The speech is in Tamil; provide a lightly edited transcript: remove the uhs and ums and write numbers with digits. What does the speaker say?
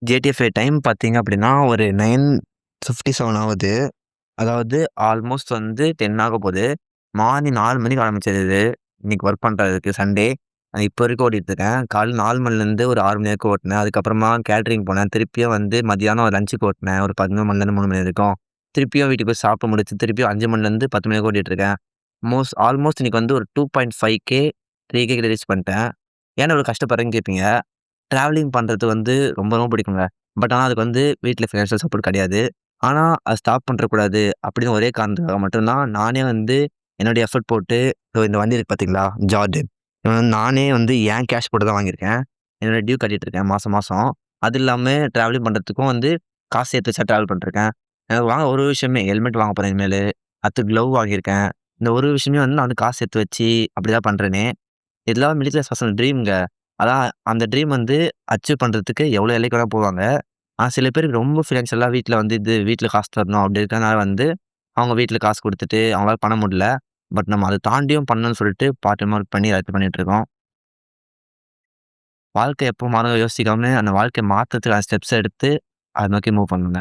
ஜிடிஎஃப்ஐ டைம் பார்த்தீங்க அப்படின்னா, ஒரு 9:57 ஆவுது. அதாவது ஆல்மோஸ்ட் வந்து 10 ஆகப்போது. மார்னிங் 4 மணிக்கு ஆரம்பிச்சது இது. இன்னைக்கு ஒர்க் பண்றதுக்கு சண்டே. இப்போ வரைக்கும் ஓட்டிட்டுருக்கேன். காலைல 4 மணிலேருந்து ஒரு 6 மணி வரைக்கும் ஓட்டுனேன். அதுக்கப்புறமா கேட்டரிங் போனேன். திருப்பியும் வந்து மதியானம் லஞ்சுக்கு ஓட்டுனேன். ஒரு 11 மணிலேருந்து 3 மணி வரைக்கும். திருப்பியும் வீட்டுக்கு போய் சாப்பிட்டு முடிச்சு, திருப்பியும் 5 மணிலேருந்து 10 மணி வரைக்கும் ஓட்டிட்டுருக்கேன். ஆல்மோஸ்ட் இன்னைக்கு வந்து ஒரு 2.5K 3K கிட்ட ரீச் பண்ணிட்டேன். ஏன் இவ்வளோ கஷ்டப்படுறேன்னு கேட்பீங்க. டிராவலிங் பண்றது வந்து ரொம்ப ரொம்ப பிடிக்குங்க. ஆனா அதுக்கு வந்து வீட்ல ஃபினான்ஷியல் சப்போர்ட் கிடையாது. ஆனா அத ஸ்டாப் பண்றக்கூடாது அப்படின்னு ஒரே காரணத்துக்காக மட்டும் தான் நானே வந்து என்னுடைய எஃபோர்ட் போட்டு இந்த வண்டி இருக்கு பார்த்தீங்களா? ஜார்டின். நானே வந்து என் கேஷ் போட்டு தான் வாங்கியிருக்கேன். என்னோட டியூ கட்டிட்டு இருக்கேன் மாசம் மாசம். அது இல்லாம டிராவலிங் பண்றதுக்கும் வந்து காசு சேர்த்து வச்சு டிராவல் பண்ணிட்டுருக்கேன். எனக்கு வாங்க ஒரு விஷயமே ஹெல்மெட் வாங்க போறேன் இனிமேலு. அடுத்து க்ளோவ் வாங்கியிருக்கேன். இந்த ஒரு விஷயமே வந்து நான் வந்து காசு சேர்த்து வச்சு அப்படிதான் பண்றேனே. இதெல்லாம் மிடில் கிளாஸ் பர்சன் ட்ரீம்ங்க. அதான் அந்த ட்ரீம் வந்து அச்சீவ் பண்றதுக்கு எவ்வளோ எல்லைக்கு வேணா போவாங்க. சில பேருக்கு ரொம்ப ஃபினான்ஷியலா வீட்ல வந்து வீட்ல காசு தரணும் அப்படி இருக்கனால வந்து, அவங்க வீட்ல காசு குடுத்துட்டு அவங்களால பண்ண முடியல. பட் நம்ம அத தாண்டியும் பண்ணணும்னு சொல்லிட்டு பார்ட் டைம் ஒர்க் பண்ணி எல்லாத்தையும் பண்ணிட்டுருக்கோம். வாழ்க்கை எப்போ மாறும் யோசிக்காம அந்த வாழ்க்கைய மாத்துறதுக்கான ஸ்டெப்ஸ் எடுத்து அத நோக்கி மூவ் பண்ணுங்க.